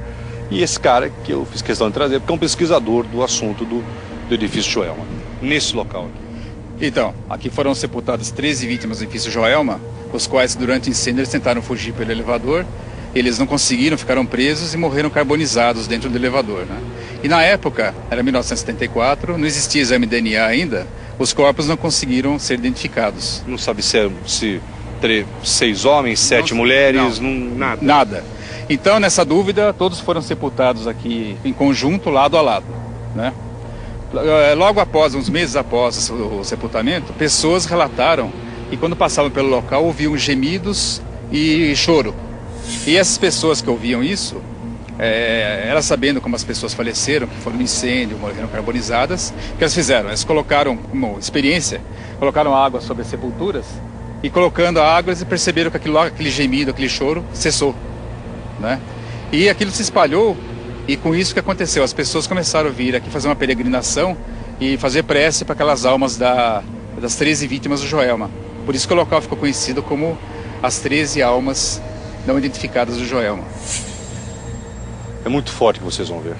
A: E esse cara que eu fiz questão de trazer, porque é um pesquisador do assunto do edifício Joelma, nesse local aqui.
D: Então, aqui foram sepultadas 13 vítimas do edifício Joelma, os quais durante o incêndio eles tentaram fugir pelo elevador. Eles não conseguiram, ficaram presos e morreram carbonizados dentro do elevador, né? E na época, era 1974, não existia exame de DNA ainda, os corpos não conseguiram ser identificados.
A: Não sabe se 6 homens, 7 mulheres, nada?
D: Nada. Então, nessa dúvida, todos foram sepultados aqui em conjunto, lado a lado, né? Logo após, uns meses após o sepultamento, pessoas relataram que quando passavam pelo local ouviam gemidos e choro. E essas pessoas que ouviam isso Ela sabendo como as pessoas faleceram, que foram no incêndio, morreram carbonizadas, o que elas fizeram? Elas colocaram, como experiência, colocaram água sobre as sepulturas e colocando a água eles perceberam que aquele gemido, aquele choro cessou, né? E aquilo se espalhou e com isso que aconteceu? As pessoas começaram a vir aqui fazer uma peregrinação e fazer prece para aquelas almas das 13 vítimas do Joelma. Por isso que o local ficou conhecido como as 13 almas não identificadas do Joelma.
A: É muito forte que vocês vão ver.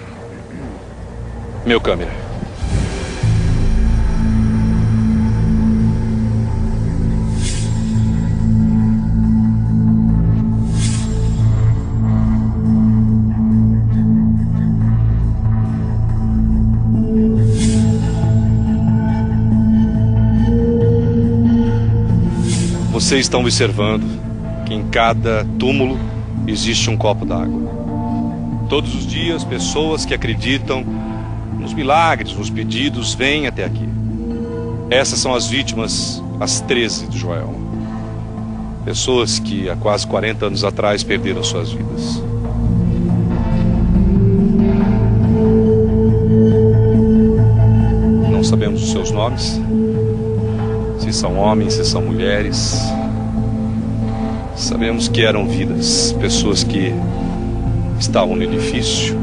A: Meu câmera. Vocês estão observando que em cada túmulo existe um copo d'água. Todos os dias, pessoas que acreditam nos milagres, nos pedidos, vêm até aqui. Essas são as vítimas, as 13 do Joelma. Pessoas que há quase 40 anos atrás perderam suas vidas. Não sabemos os seus nomes, se são homens, se são mulheres. Sabemos que eram vidas, pessoas que estavam no edifício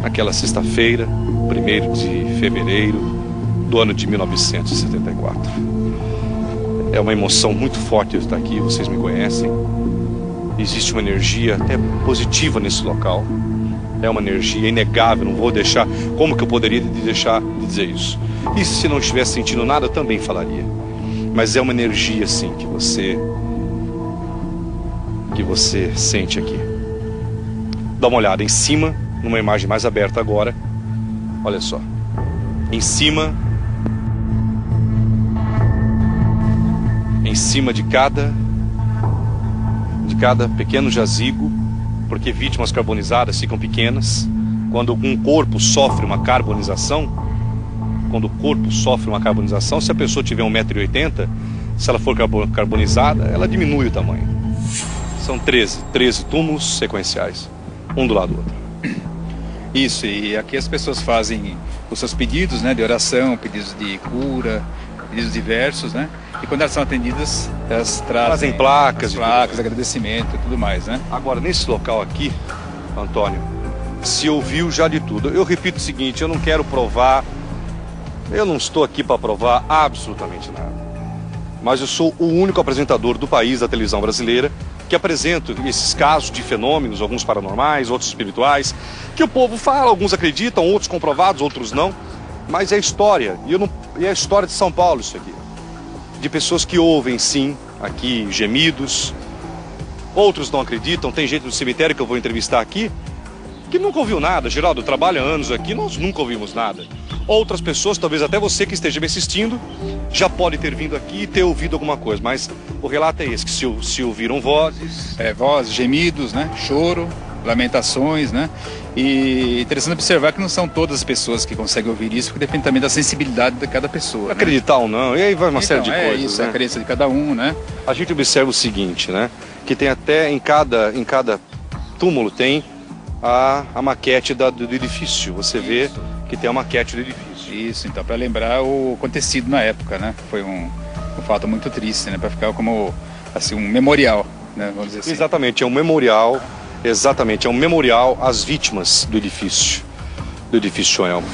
A: naquela sexta-feira, 1º de fevereiro do ano de 1974. É uma emoção muito forte eu estar aqui, vocês me conhecem. Existe uma energia até positiva nesse local. É uma energia inegável, não vou deixar... Como que eu poderia deixar de dizer isso? E se não estivesse sentindo nada, eu também falaria. Mas é uma energia, sim, que você sente aqui. Dá uma olhada em cima, numa imagem mais aberta agora. Olha só. Em cima de cada pequeno jazigo, porque vítimas carbonizadas ficam pequenas. Quando um corpo sofre uma carbonização, se a pessoa tiver 1,80 m, se ela for carbonizada, ela diminui o tamanho. São 13 túmulos sequenciais, um do lado do outro.
D: Isso, e aqui as pessoas fazem os seus pedidos, né, de oração, pedidos de cura, pedidos diversos, né? E quando elas são atendidas, elas trazem
A: placas,
D: agradecimento e tudo mais, né?
A: Agora, nesse local aqui, Antônio, se ouviu já de tudo. Eu repito o seguinte, eu não quero provar, eu não estou aqui para provar absolutamente nada. Mas eu sou o único apresentador do país, da televisão brasileira, que apresento esses casos de fenômenos, alguns paranormais, outros espirituais, que o povo fala, alguns acreditam, outros comprovados, outros não. Mas é história, e é a história de São Paulo isso aqui. De pessoas que ouvem, sim, aqui gemidos, outros não acreditam. Tem gente do cemitério que eu vou entrevistar aqui que nunca ouviu nada. Geraldo trabalha há anos aqui, nós nunca ouvimos nada. Outras pessoas, talvez até você que esteja me assistindo, já pode ter vindo aqui e ter ouvido alguma coisa. Mas o relato é esse, que se ouviram vozes...
D: Vozes, gemidos, né? Choro, lamentações, né? E interessante observar que não são todas as pessoas que conseguem ouvir isso, porque depende também da sensibilidade de cada pessoa.
A: Acreditar, né? Ou não, e aí vai uma série de coisas.
D: Isso,
A: né?
D: É a crença de cada um, né?
A: A gente observa o seguinte, né? Que tem até em cada túmulo tem a maquete do edifício. Você vê que tem a maquete do edifício.
D: Isso, então, para lembrar o acontecido na época, né? Foi um fato muito triste, né? Para ficar como assim, um memorial, né? Vamos dizer assim.
A: Exatamente, é um memorial. Exatamente, é um memorial às vítimas do edifício Joelma.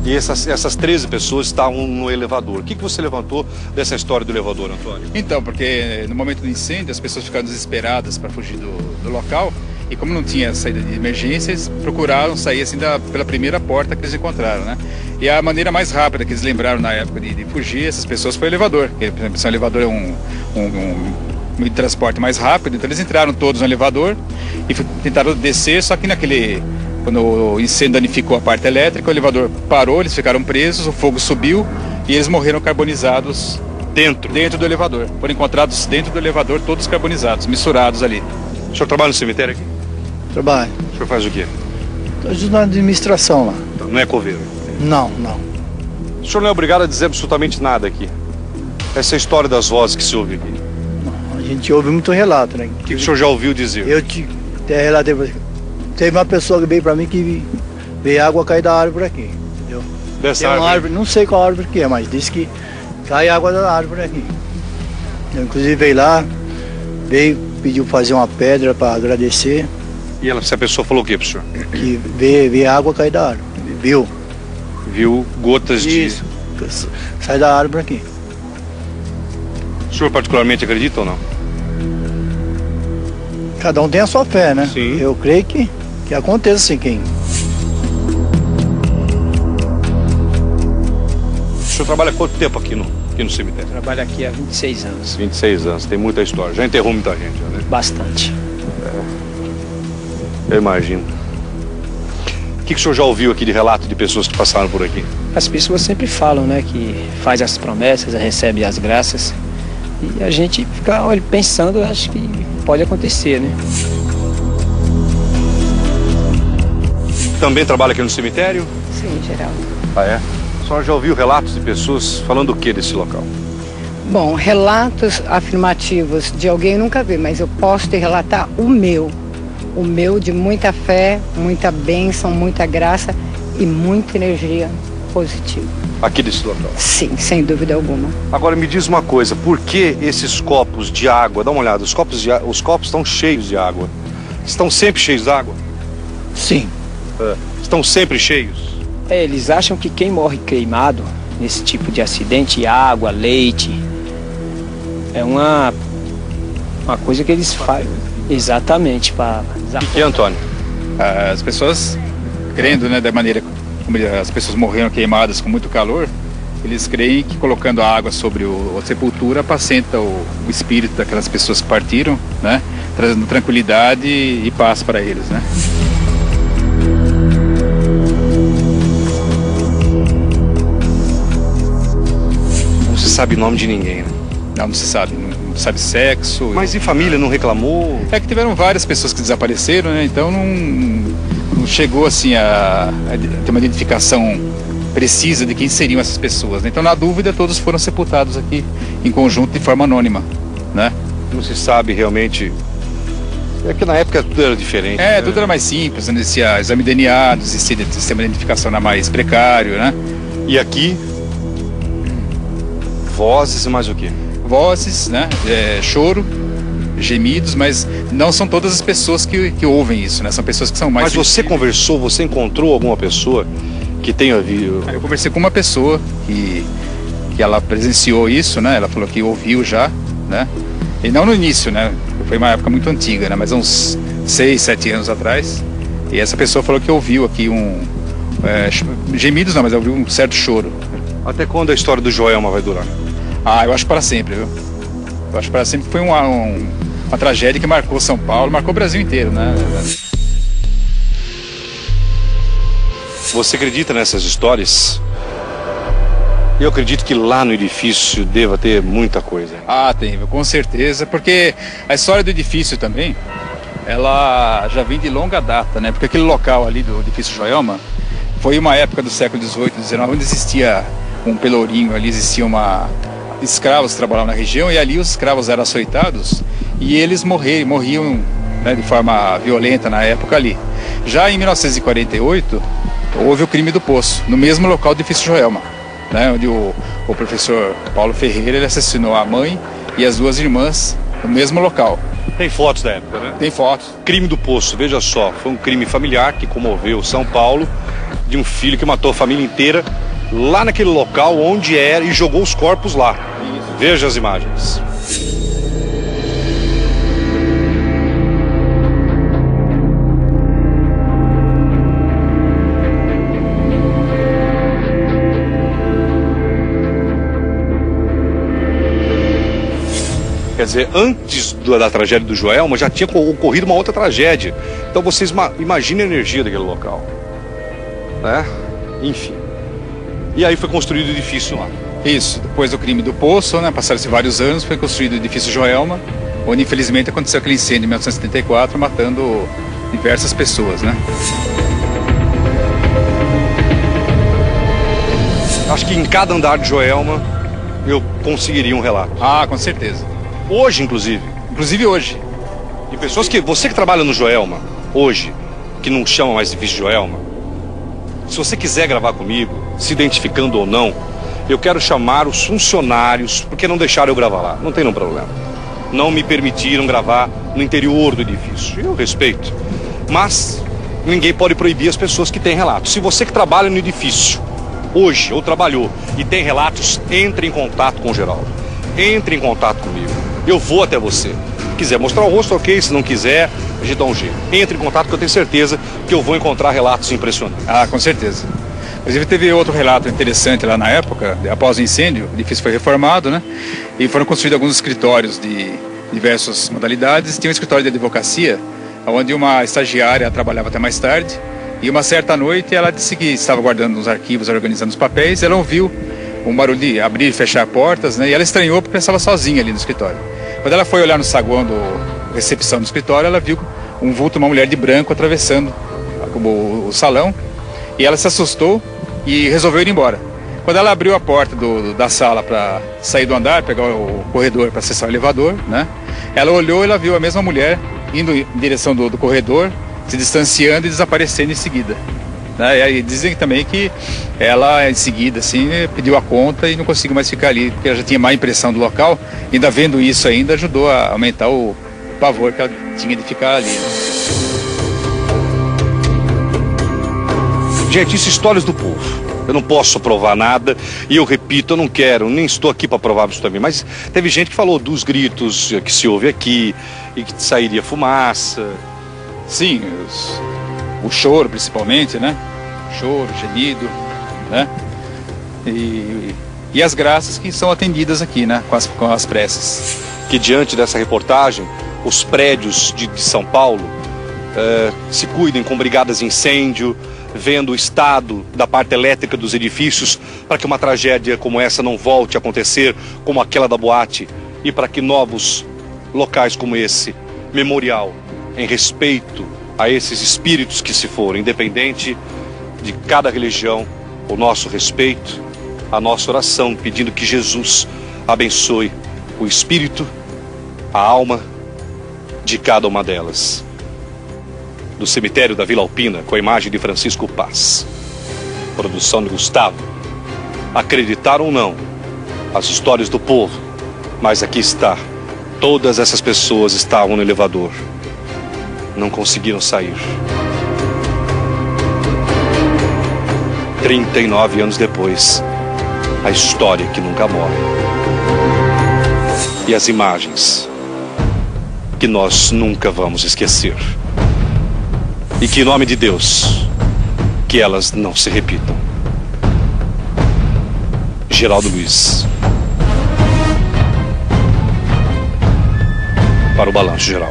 A: E essas 13 pessoas estavam no elevador. O que você levantou dessa história do elevador, Antônio?
D: Então, porque no momento do incêndio as pessoas ficaram desesperadas para fugir do local. E como não tinha saída de emergência, eles procuraram sair assim pela primeira porta que eles encontraram, né? E a maneira mais rápida que eles lembraram na época de fugir, essas pessoas, foi o elevador. Porque, por exemplo, o elevador é um meio de transporte mais rápido, então eles entraram todos no elevador e tentaram descer, só que quando o incêndio danificou a parte elétrica, o elevador parou, eles ficaram presos, o fogo subiu e eles morreram carbonizados dentro do elevador. Foram encontrados dentro do elevador, todos carbonizados, misturados ali.
A: O senhor trabalha no cemitério aqui?
E: Trabalho.
A: O senhor faz o quê?
E: Estou ajudando na administração lá.
A: Não é coveiro?
E: Não.
A: O senhor não é obrigado a dizer absolutamente nada aqui. Essa é a história das vozes que se ouve aqui.
E: A gente ouve muito relato, né?
A: O que o senhor já ouviu dizer?
E: Eu te até relatei pra você. Teve uma pessoa que veio pra mim que veio água cair da árvore aqui, entendeu?
A: Dessa
E: Tem uma
A: árvore?
E: árvore, não sei qual árvore que é, mas disse que cai água da árvore aqui. Eu, inclusive veio lá, pediu fazer uma pedra para agradecer,
A: E essa pessoa falou o que pro senhor?
E: que veio água cair da árvore. Viu?
A: Viu gotas
E: Isso. Sai da árvore aqui.
A: O senhor particularmente acredita ou não?
E: Cada um tem a sua fé, né?
A: Sim.
E: Eu creio que aconteça assim, quem.
A: O senhor trabalha há quanto tempo aqui no cemitério?
F: Trabalho aqui há 26 anos,
A: 26 anos, tem muita história. Já enterrou muita gente, né?
F: bastante.
A: Eu imagino. O que o senhor já ouviu aqui de relato de pessoas que passaram por aqui?
F: As pessoas sempre falam, né, que faz as promessas, recebe as graças. E a gente fica pensando, acho que pode acontecer, né?
A: Também trabalha aqui no cemitério?
G: Sim, Geraldo.
A: Ah, é? A senhora já ouviu relatos de pessoas falando o que desse local?
G: Bom, relatos afirmativos de alguém eu nunca vi, mas eu posso te relatar o meu. O meu de muita fé, muita bênção, muita graça e muita energia positiva.
A: Aqui desse local.
G: Sim, sem dúvida alguma.
A: Agora me diz uma coisa, por que esses copos de água? Dá uma olhada, os copos estão cheios de água. Estão sempre cheios de água?
E: Sim.
A: Estão sempre cheios?
F: Eles acham que quem morre queimado nesse tipo de acidente, água, leite, é uma coisa que eles fazem exatamente para
A: O que é, Antônio?
D: As pessoas, crendo, né, da maneira como as pessoas morreram queimadas com muito calor, eles creem que colocando a água sobre a sepultura apacenta o espírito daquelas pessoas que partiram, né, trazendo tranquilidade e paz para eles, né.
A: Não se sabe o nome de ninguém, né?
D: Não se sabe, não sabe sexo.
A: Mas e família não reclamou?
D: É que tiveram várias pessoas que desapareceram, né? Então não chegou assim a ter uma identificação precisa de quem seriam essas pessoas, né? Então, na dúvida, todos foram sepultados aqui em conjunto de forma anônima, né?
A: Não se sabe realmente. É que na época tudo era diferente. né?
D: Tudo era mais simples, né? Existia exame de DNA, existia sistema de identificação era mais precário, né?
A: E aqui, vozes e mais o quê?
D: Vozes, né? Choro, gemidos, mas não são todas as pessoas que ouvem isso, né? São pessoas que são mais...
A: Mas você
D: sensíveis.
A: conversou, você encontrou alguma pessoa que tenha ouvido?
D: Eu conversei com uma pessoa que ela presenciou isso, né? Ela falou que ouviu já, né? E não no início, né? Foi uma época muito antiga, né? Mas uns 6, 7 anos atrás. E essa pessoa falou que ouviu aqui gemidos não, mas ouviu um certo choro.
A: Até quando a história do Joelma vai durar?
D: Eu acho para sempre, viu? Eu acho para sempre. Foi uma tragédia que marcou São Paulo, marcou o Brasil inteiro, né?
A: Você acredita nessas histórias? Eu acredito que lá no edifício deva ter muita coisa.
D: Tem, com certeza, porque a história do edifício também, ela já vem de longa data, né? Porque aquele local ali do edifício Joelma foi uma época do século XVIII, XIX, onde existia um pelourinho, ali existia escravos que trabalhavam na região, e ali os escravos eram açoitados e eles morriam, né, de forma violenta na época ali. Já em 1948, houve o crime do Poço, no mesmo local do edifício Joelma, né, onde o professor Paulo Ferreira ele assassinou a mãe e as duas irmãs no mesmo local.
A: Tem fotos da época, né?
D: Tem fotos.
A: Crime do Poço, veja só, foi um crime familiar que comoveu São Paulo, de um filho que matou a família inteira lá naquele local onde era e jogou os corpos lá. Veja as imagens. Quer dizer, antes da tragédia do Joelma já tinha ocorrido uma outra tragédia. Então vocês imaginem a energia daquele local, né? Enfim. E aí foi construído o edifício lá.
D: Isso, depois do crime do Poço, né, passaram-se vários anos, foi construído o edifício Joelma, onde infelizmente aconteceu aquele incêndio em 1974, matando diversas pessoas, né?
A: Acho que em cada andar de Joelma eu conseguiria um relato.
D: Ah, com certeza.
A: Hoje, inclusive.
D: Inclusive hoje.
A: E pessoas que... Você que trabalha no Joelma, hoje, que não chama mais de Vice Joelma, se você quiser gravar comigo, se identificando ou não, eu quero chamar os funcionários, porque não deixaram eu gravar lá. Não tem nenhum problema. Não me permitiram gravar no interior do edifício. Eu respeito. Mas ninguém pode proibir as pessoas que têm relatos. Se você que trabalha no edifício, hoje, ou trabalhou, e tem relatos, entre em contato com o Geraldo. Entre em contato comigo. Eu vou até você. Se quiser mostrar o rosto, ok. Se não quiser, a gente dá um jeito. Entre em contato que eu tenho certeza que eu vou encontrar relatos impressionantes.
D: Ah, com certeza. Inclusive teve outro relato interessante lá na época, após o incêndio, o edifício foi reformado, né? E foram construídos alguns escritórios de diversas modalidades. Tinha um escritório de advocacia, onde uma estagiária trabalhava até mais tarde. E uma certa noite ela disse que estava guardando os arquivos, organizando os papéis. Ela ouviu um barulho de abrir e fechar portas, né? E ela estranhou porque pensava sozinha ali no escritório. Quando ela foi olhar no saguão da recepção do escritório, ela viu um vulto, uma mulher de branco atravessando o salão. E ela se assustou e resolveu ir embora. Quando ela abriu a porta da sala para sair do andar, pegar o corredor para acessar o elevador, né? Ela olhou e ela viu a mesma mulher indo em direção do corredor, se distanciando e desaparecendo em seguida. Né? E dizem também que ela, em seguida, assim, pediu a conta e não conseguiu mais ficar ali, porque ela já tinha má impressão do local. Ainda vendo isso ainda, ajudou a aumentar o pavor que ela tinha de ficar ali. Né?
A: Gente, isso é histórias do povo. Eu não posso provar nada e eu repito, eu não quero, nem estou aqui para provar isso também. Mas teve gente que falou dos gritos que se ouve aqui e que sairia fumaça.
D: Sim, o choro principalmente, né? Choro, gemido, né? E as graças que são atendidas aqui, né? Com as preces.
A: Que diante dessa reportagem, os prédios de São Paulo se cuidem com brigadas de incêndio, vendo o estado da parte elétrica dos edifícios para que uma tragédia como essa não volte a acontecer, como aquela da boate, e para que novos locais como esse, memorial, em respeito a esses espíritos que se foram, independente de cada religião, o nosso respeito, a nossa oração, pedindo que Jesus abençoe o espírito, a alma de cada uma delas. Do cemitério da Vila Alpina, com a imagem de Francisco Paz. Produção de Gustavo. Acreditar ou não, as histórias do povo, mas aqui está. Todas essas pessoas estavam no elevador. Não conseguiram sair. 39 anos depois, a história que nunca morre. E as imagens que nós nunca vamos esquecer. E que, em nome de Deus, que elas não se repitam. Geraldo Luiz. Para o Balanço Geral.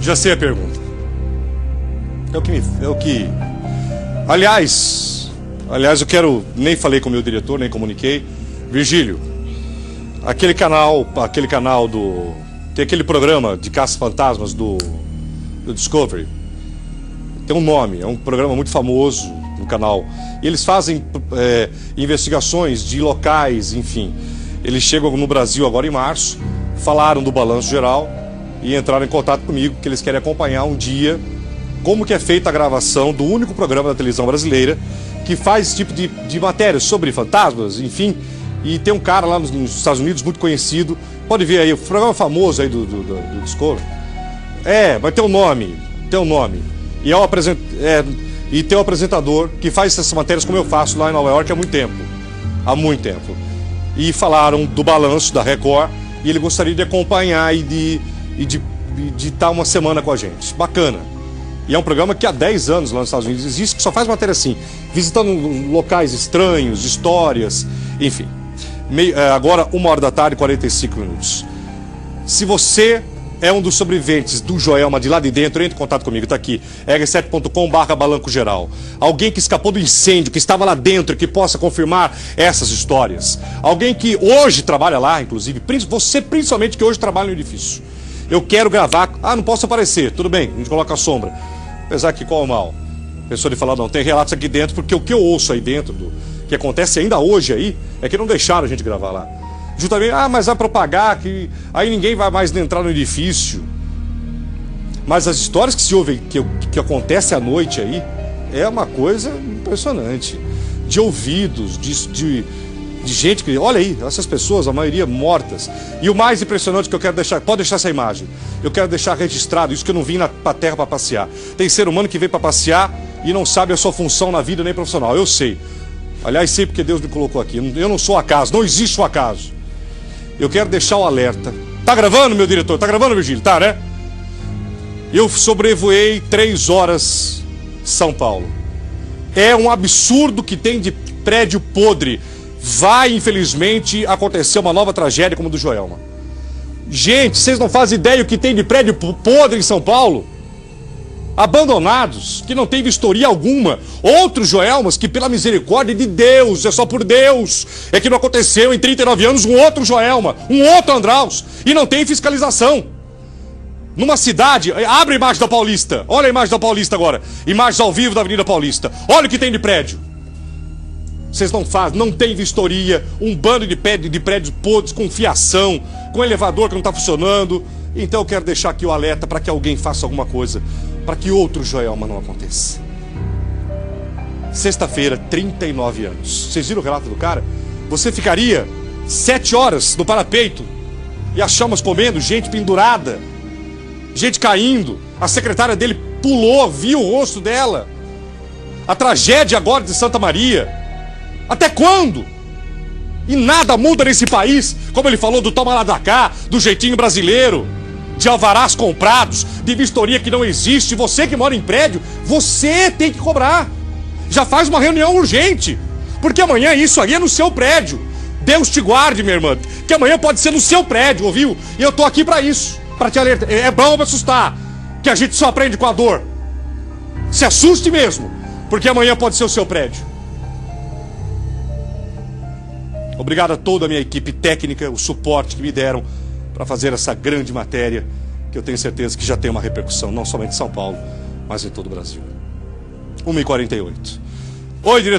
A: Já sei a pergunta. É o que... Aliás, eu quero... Nem falei com o meu diretor, nem comuniquei. Virgílio, aquele canal do... Tem aquele programa de caça-fantasmas do Discovery. Tem um nome, é um programa muito famoso no canal. E eles fazem investigações de locais, enfim. Eles chegam no Brasil agora em março, falaram do Balanço Geral e entraram em contato comigo, que eles querem acompanhar um dia como que é feita a gravação do único programa da televisão brasileira que faz esse tipo de matérias sobre fantasmas, enfim. E tem um cara lá nos Estados Unidos muito conhecido, pode ver aí, o programa famoso aí do Discovery. Vai ter um nome, E, e tem um apresentador que faz essas matérias como eu faço lá em Nova York há muito tempo. E falaram do balanço da Record e ele gostaria de acompanhar e de estar uma semana com a gente. Bacana. E é um programa que há 10 anos lá nos Estados Unidos existe, que só faz matéria assim, visitando locais estranhos, histórias, enfim. Agora, 1h da tarde, 45 minutos. Se você é um dos sobreviventes do Joelma de lá de dentro, entre em contato comigo, tá aqui, r7.com/balancogeral. Alguém que escapou do incêndio, que estava lá dentro, que possa confirmar essas histórias. Alguém que hoje trabalha lá, inclusive, você principalmente que hoje trabalha no edifício. Eu quero gravar, não posso aparecer, tudo bem, a gente coloca a sombra. Apesar que qual o mal? A pessoa de falar, não, tem relatos aqui dentro, porque o que eu ouço aí dentro, que acontece ainda hoje aí, é que não deixaram a gente gravar lá. Justamente, mas vai propagar, que aí ninguém vai mais entrar no edifício. Mas as histórias que se ouvem, que acontece à noite aí, é uma coisa impressionante. De ouvidos, de gente que... Olha aí, essas pessoas, a maioria mortas. E o mais impressionante que eu quero deixar... Pode deixar essa imagem. Eu quero deixar registrado isso, que eu não vim pra terra para passear. Tem ser humano que vem para passear e não sabe a sua função na vida nem profissional. Eu sei. Aliás, sei porque Deus me colocou aqui. Eu não sou acaso, não existe o acaso. Eu quero deixar o alerta. Tá gravando, meu diretor? Tá gravando, Virgílio? Tá, né? Eu sobrevoei 3 horas São Paulo. É um absurdo que tem de prédio podre. Vai, infelizmente, acontecer uma nova tragédia como a do Joelma. Gente, vocês não fazem ideia o que tem de prédio podre em São Paulo? Abandonados, que não tem vistoria alguma. Outros Joelmas que, pela misericórdia de Deus, é só por Deus, é que não aconteceu em 39 anos um outro Joelma, um outro Andraus, e não tem fiscalização. Numa cidade, abre a imagem da Paulista, olha a imagem da Paulista agora, imagens ao vivo da Avenida Paulista, olha o que tem de prédio. Vocês não fazem, não tem vistoria, um bando de prédios podres, com fiação, com elevador que não está funcionando. Então eu quero deixar aqui o alerta para que alguém faça alguma coisa, para que outro Joelma não aconteça. Sexta-feira, 39 anos. Vocês viram o relato do cara? Você ficaria 7 horas no parapeito e as chamas comendo, gente pendurada, gente caindo. A secretária dele pulou, viu o rosto dela. A tragédia agora de Santa Maria. Até quando? E nada muda nesse país, como ele falou do toma lá da cá, do jeitinho brasileiro, de alvarás comprados, de vistoria que não existe. Você que mora em prédio, você tem que cobrar. Já faz uma reunião urgente, porque amanhã isso aí é no seu prédio. Deus te guarde, minha irmã, que amanhã pode ser no seu prédio, ouviu? E eu tô aqui pra isso, pra te alertar. É bom pra assustar, que a gente só aprende com a dor. Se assuste mesmo, porque amanhã pode ser o seu prédio. Obrigado a toda a minha equipe técnica, o suporte que me deram para fazer essa grande matéria, que eu tenho certeza que já tem uma repercussão, não somente em São Paulo, mas em todo o Brasil. 1h48. Oi, diretor.